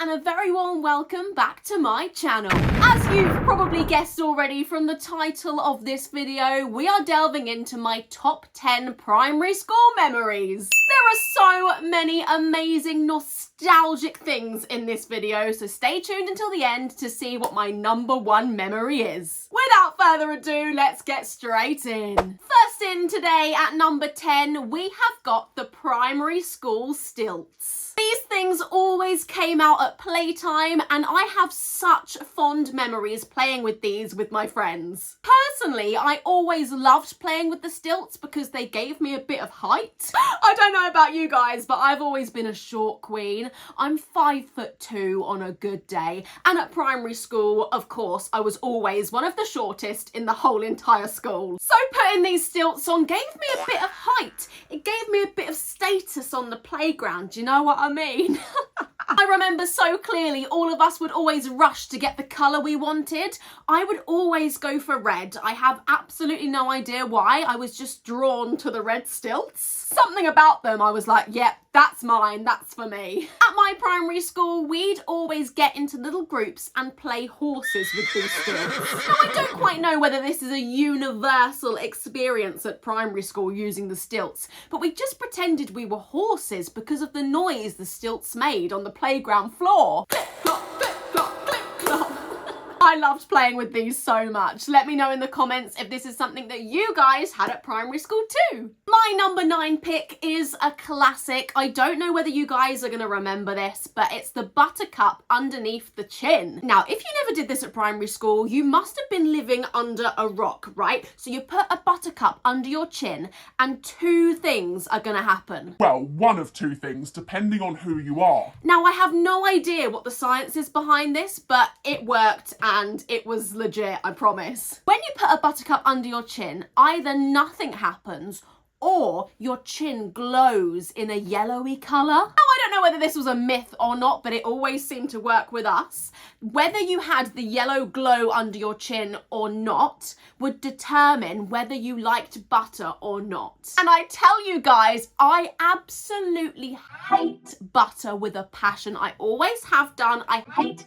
and a very warm welcome back to my channel. As you've probably guessed already from the title of this video, we are delving into my top 10 primary school memories. There are so many amazing nostalgic things in this video, so stay tuned until the end to see what my number one memory is. Without further ado, let's get straight in. First in today at number 10, we have got the primary school stilts. These things always came out at playtime, and I have such fond memories playing with these with my friends. Personally, I always loved playing with the stilts because they gave me a bit of height. I don't know about you guys, but I've always been a short queen. I'm 5'2" on a good day, and at primary school, of course, I was always one of the shortest in the whole entire school. So putting these stilts on gave me a bit of height. It gave me a bit of status on the playground, you know what I mean? I remember so clearly all of us would always rush to get the colour we wanted. I would always go for red. I have absolutely no idea why. I was just drawn to the red stilts. Something about them, I was like, yep, that's mine, that's for me. At my primary school, we'd always get into little groups and play horses with these stilts. Now, I don't quite know whether this is a universal experience at primary school using the stilts, but we just pretended we were horses because of the noise the stilts made on the playground floor. Clip, clop, clip, clop, clip, clop. I loved playing with these so much. Let me know in the comments if this is something that you guys had at primary school too. My number 9 pick is a classic. I don't know whether you guys are going to remember this, but it's the buttercup underneath the chin. Now, if you never did this at primary school, you must have been living under a rock, right? So you put a buttercup under your chin and two things are going to happen. Well, one of two things, depending on who you are. Now, I have no idea what the science is behind this, but it worked and it was legit, I promise. When you put a buttercup under your chin, either nothing happens or your chin glows in a yellowy colour. Now, I don't know whether this was a myth or not, but it always seemed to work with us. Whether you had the yellow glow under your chin or not would determine whether you liked butter or not. And I tell you guys, I absolutely hate butter with a passion. I always have done. I hate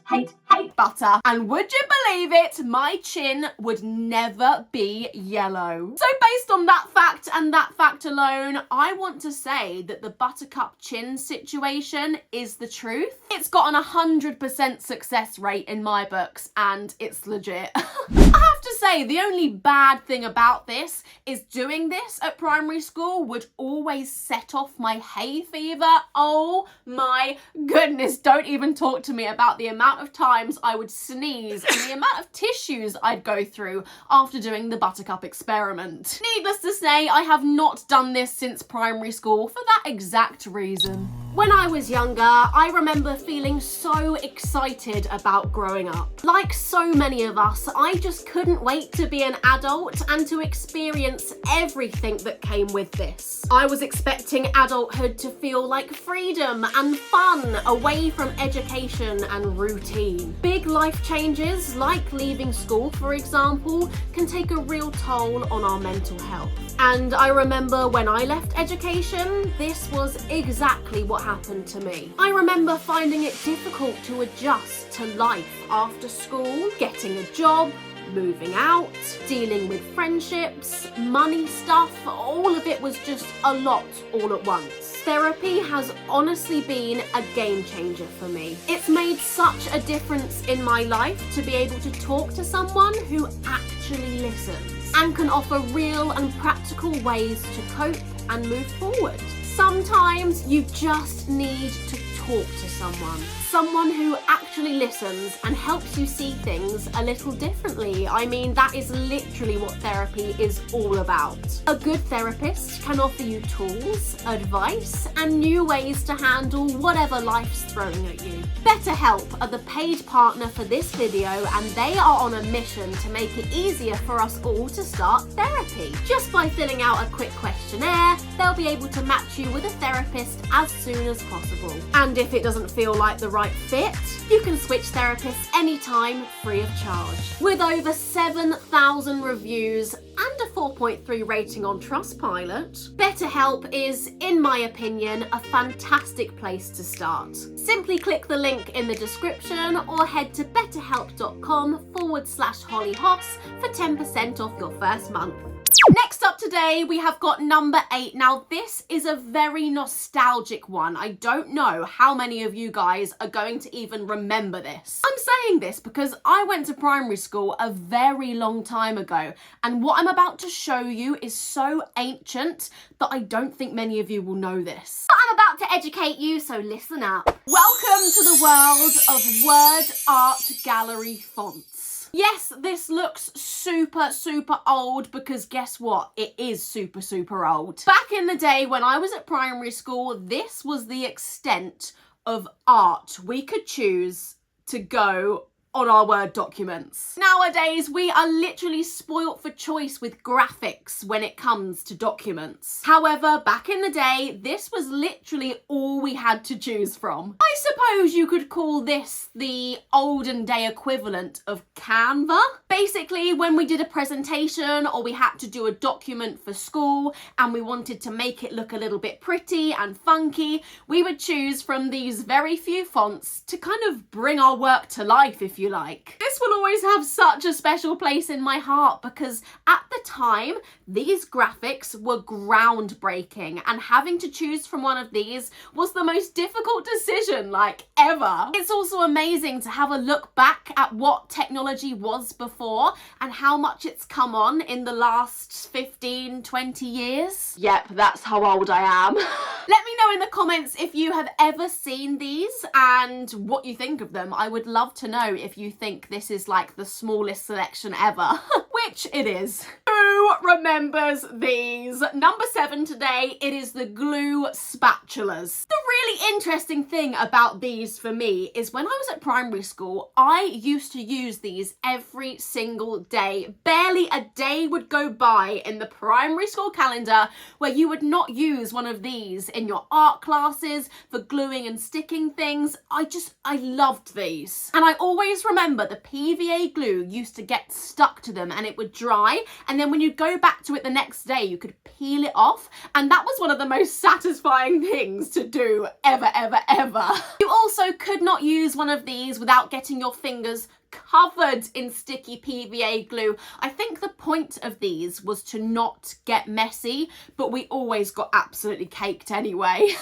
butter. And would you believe it? My chin would never be yellow. So based on that fact and that fact alone, I want to say that the buttercup chin situation is the truth. It's got an 100% success rate in my books, and it's legit. I have to say, the only bad thing about this is doing this at primary school would always set off my hay fever. Oh my goodness, don't even talk to me about the amount of times I would sneeze and the amount of tissues I'd go through after doing the buttercup experiment. Needless to say, I have not done this since primary school for that exact reason. When I was younger, I remember feeling so excited about growing up. Like so many of us, I just couldn't wait to be an adult and to experience everything that came with this. I was expecting adulthood to feel like freedom and fun, away from education and routine. Big life changes, like leaving school, for example, can take a real toll on our mental health. And I remember when I left education, this was exactly what happened to me. I remember finding it difficult to adjust to life after school, getting a job, moving out, dealing with friendships, money stuff. All of it was just a lot all at once. Therapy has honestly been a game changer for me. It's made such a difference in my life to be able to talk to someone who actually listens and can offer real and practical ways to cope and move forward. Sometimes you just need to talk to someone who actually listens and helps you see things a little differently. I mean, that is literally what therapy is all about. A good therapist can offer you tools, advice, and new ways to handle whatever life's throwing at you. BetterHelp are the paid partner for this video, and they are on a mission to make it easier for us all to start therapy. Just by filling out a quick questionnaire, they'll be able to match you with a therapist as soon as possible. And And if it doesn't feel like the right fit, you can switch therapists anytime, free of charge. With over 7,000 reviews and a 4.3 rating on Trustpilot, BetterHelp is, in my opinion, a fantastic place to start. Simply click the link in the description or head to betterhelp.com/HollyHoss for 10% off your first month. Next up today, we have got number 8. Now, this is a very nostalgic one. I don't know how many of you guys are going to even remember this. I'm saying this because I went to primary school a very long time ago, and what I'm about to show you is so ancient that I don't think many of you will know this. But I'm about to educate you, so listen up. Welcome to the world of word art gallery fonts. Yes, this looks super old because guess what? It is super old. Back in the day when I was at primary school, this was the extent of art we could choose to go on our Word documents. Nowadays, we are literally spoilt for choice with graphics when it comes to documents. However, back in the day, this was literally all we had to choose from. I suppose you could call this the olden day equivalent of Canva. Basically, when we did a presentation or we had to do a document for school and we wanted to make it look a little bit pretty and funky, we would choose from these very few fonts to kind of bring our work to life, if you like. This will always have such a special place in my heart because at the time, these graphics were groundbreaking, and having to choose from one of these was the most difficult decision like ever. It's also amazing to have a look back at what technology was before and how much it's come on in the last 15-20 years. Yep, that's how old I am. Let me know in the comments if you have ever seen these and what you think of them. I would love to know if you think this is like the smallest selection ever, which it is. Who remembers these? Number 7 today, it is the glue spatulas. The really interesting thing about these for me is when I was at primary school, I used to use these every single day. Barely a day would go by in the primary school calendar where you would not use one of these in your art classes for gluing and sticking things. I loved these. And I always remember the PVA glue used to get stuck to them and it would dry, and then when you go back to it the next day you could peel it off, and that was one of the most satisfying things to do ever. You also could not use one of these without getting your fingers covered in sticky PVA glue. I think the point of these was to not get messy, but we always got absolutely caked anyway.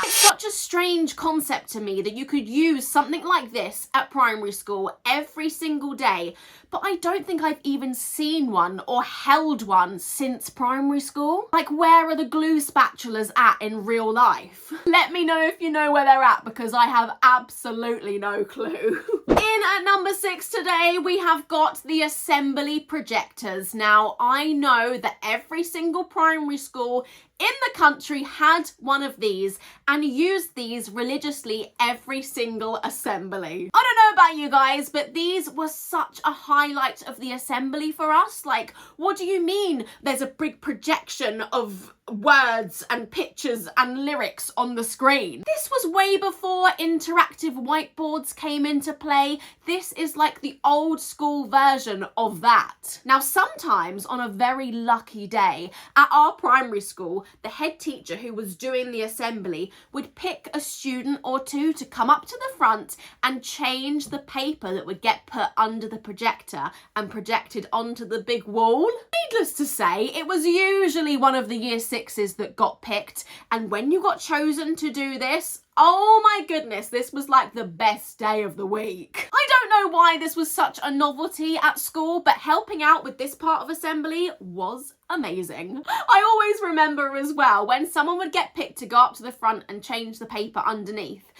It's such a strange concept to me that you could use something like this at primary school every single day, but I don't think I've even seen one or held one since primary school. Like, where are the glue spatulas at in real life? Let me know if you know where they're at because I have absolutely no clue. In at number 6 today, we have got the assembly projectors. Now, I know that every single primary school in the country had one of these and used these religiously every single assembly. I don't know about you guys, but these were such a highlight of the assembly for us. Like, what do you mean there's a big projection of words and pictures and lyrics on the screen? This was way before interactive whiteboards came into play. This is like the old school version of that. Now, sometimes on a very lucky day at our primary school, the head teacher who was doing the assembly would pick a student or two to come up to the front and change the paper that would get put under the projector and projected onto the big wall. Needless to say, it was usually one of the year 6s that got picked, and when you got chosen to do this, oh my goodness, this was like the best day of the week. I don't know why this was such a novelty at school, but helping out with this part of assembly was amazing. I always remember as well when someone would get picked to go up to the front and change the paper underneath.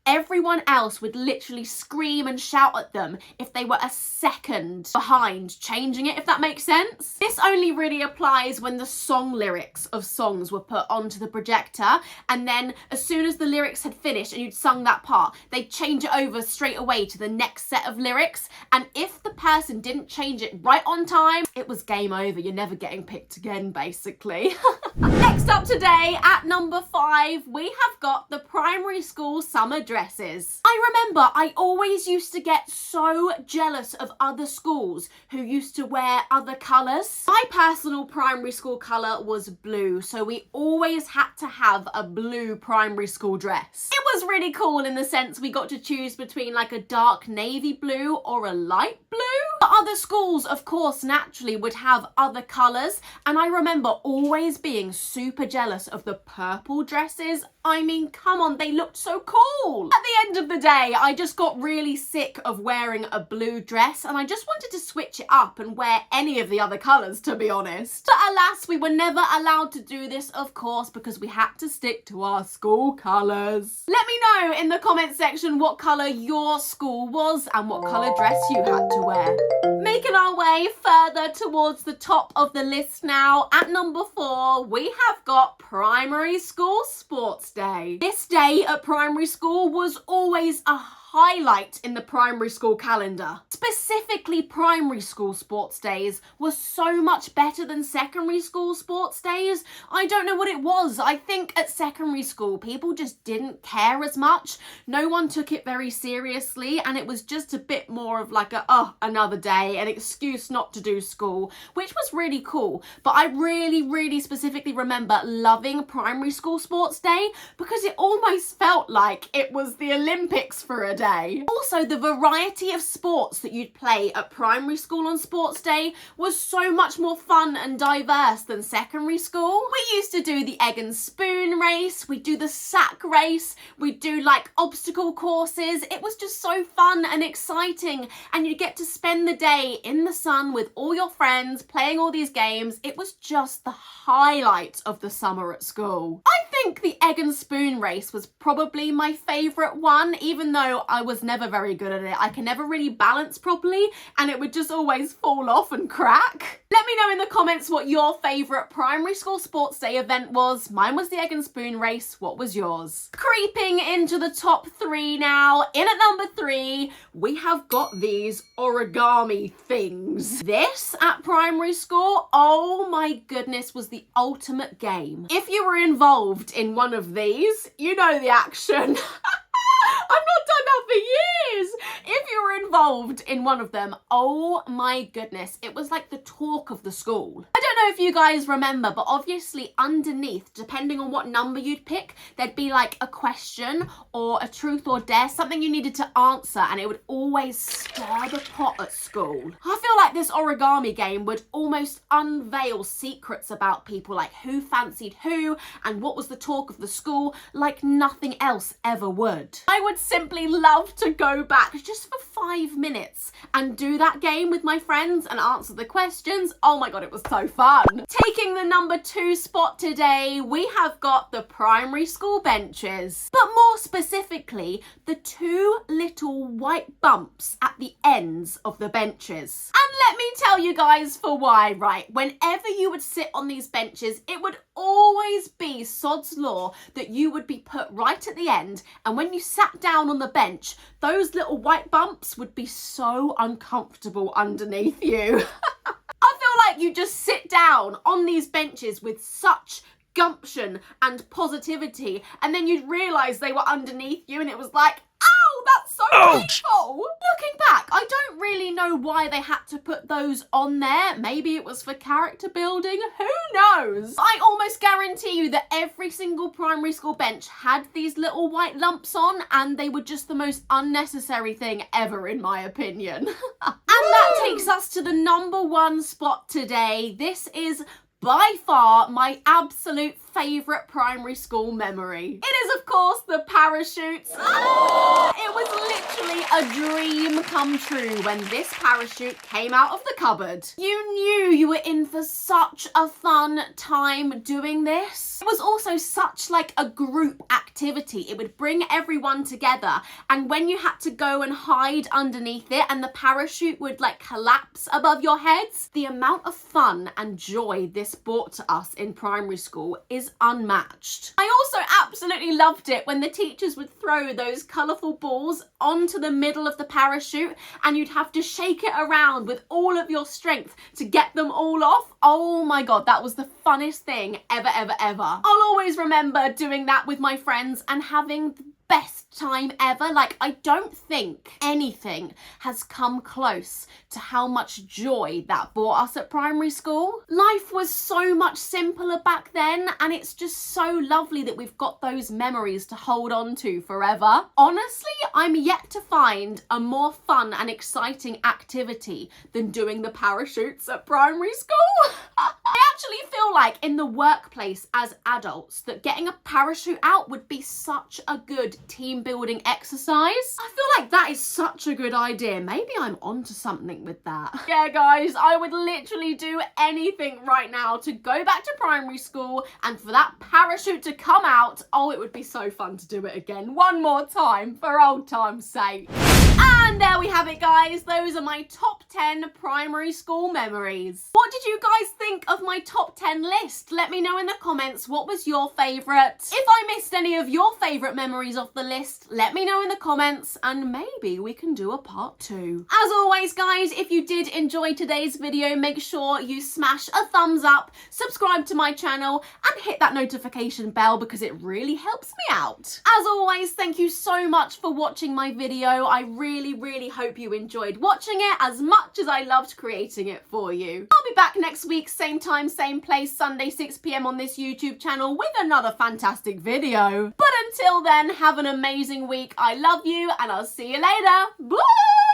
Everyone else would literally scream and shout at them if they were a second behind changing it, if that makes sense. This only really applies when the song lyrics of songs were put onto the projector, and then as soon as the lyrics had finished and you'd sung that part, they'd change it over straight away to the next set of lyrics, and if the person didn't change it right on time, it was game over. You're never getting picked again, basically. Next Next up today at number 5, we have got the primary school summer dresses. I remember I always used to get so jealous of other schools who used to wear other colours. My personal primary school colour was blue, so we always had to have a blue primary school dress. It was really cool in the sense we got to choose between like a dark navy blue or a light blue. But other schools, of course, naturally would have other colours, and I remember always being super jealous of the purple dresses. I mean, come on, they looked so cool. At the end of the day, I just got really sick of wearing a blue dress, and I just wanted to switch it up and wear any of the other colours, to be honest. But alas, we were never allowed to do this, of course, because we had to stick to our school colours. Let me know in the comment section what colour your school was and what colour dress you had to wear. Making our way further towards the top of the list now, at number 4, we have got primary school sports day. This day at primary school was always a highlight in the primary school calendar. Specifically, primary school sports days was so much better than secondary school sports days. I don't know what it was. I think at secondary school, people just didn't care as much. No one took it very seriously, and it was just a bit more of like another day, an excuse not to do school, which was really cool. But I really specifically remember loving primary school sports day because it almost felt like it was the Olympics for a day. Also, the variety of sports that you'd play at primary school on sports day was so much more fun and diverse than secondary school. We used to do the egg and spoon race, we'd do the sack race, we'd do like obstacle courses. It was just so fun and exciting, and you'd get to spend the day in the sun with all your friends playing all these games. It was just the highlight of the summer at school. I think the egg and spoon race was probably my favourite one, even though I was never very good at it. I can never really balance properly, and it would just always fall off and crack. Let me know in the comments what your favourite primary school sports day event was. Mine was the egg and spoon race. What was yours? Creeping into the top 3 now. In at number 3, we have got these origami things. This at primary school, oh my goodness, was the ultimate game. If you were involved in one of these, you know the action. I've not done that for years. If you were involved in one of them, oh my goodness, it was like the talk of the school. I don't know if you guys remember, but obviously underneath, depending on what number you'd pick, there'd be like a question or a truth or dare, something you needed to answer, and it would always stir the pot at school. I feel like this origami game would almost unveil secrets about people, like who fancied who and what was the talk of the school, like nothing else ever would. I would simply love to go back just for 5 minutes and do that game with my friends and answer the questions. Oh my god, it was so fun. Taking the number 2 spot today, we have got the primary school benches, but more specifically, the 2 little white bumps at the ends of the benches. And let me tell you guys for why, right? Whenever you would sit on these benches, it would always be sod's law that you would be put right at the end, and when you sat down on the bench, those little white bumps would be so uncomfortable underneath you. I feel like you just sit down on these benches with such gumption and positivity, and then you'd realise they were underneath you, and it was like, ow, that's so painful. Looking back, I don't really know why they had to put those on there. Maybe it was for character building, who knows? I almost guarantee you that every single primary school bench had these little white lumps on, and they were just the most unnecessary thing ever, in my opinion. And that takes us to the number 1 spot today. This is by far my absolute favourite primary school memory. It is, of course, the parachutes. It was literally a dream come true when this parachute came out of the cupboard. You knew you were in for such a fun time doing this. It was also such like a group activity. It would bring everyone together, and when you had to go and hide underneath it and the parachute would like collapse above your heads, the amount of fun and joy this brought to us in primary school is unmatched. I also absolutely loved it when the teachers would throw those colourful balls balls onto the middle of the parachute and you'd have to shake it around with all of your strength to get them all off. Oh my God, that was the funnest thing ever, ever, ever. I'll always remember doing that with my friends and having the best time ever. Like, I don't think anything has come close to how much joy that brought us at primary school. Life was so much simpler back then, and it's just so lovely that we've got those memories to hold on to forever. Honestly, I'm yet to find a more fun and exciting activity than doing the parachutes at primary school. I actually feel like in the workplace as adults that getting a parachute out would be such a good team building exercise. I feel like that is such a good idea. Maybe I'm onto something with that. Yeah, guys, I would literally do anything right now to go back to primary school and for that parachute to come out. Oh, it would be so fun to do it again one more time for old time's sake. And there we have it, guys. Those are my top 10 primary school memories. What did you guys think of my top 10 list? Let me know in the comments, what was your favourite? If I missed any of your favourite memories off the list, let me know in the comments and maybe we can do a part 2. As always, guys, if you did enjoy today's video, make sure you smash a thumbs up, subscribe to my channel and hit that notification bell because it really helps me out. As always, thank you so much for watching my video. I really hope you enjoyed watching it as much as I loved creating it for you. I'll be back next week, same time, same place, Sunday 6 PM on this YouTube channel with another fantastic video. But until then, have an amazing week. I love you and I'll see you later. Bye!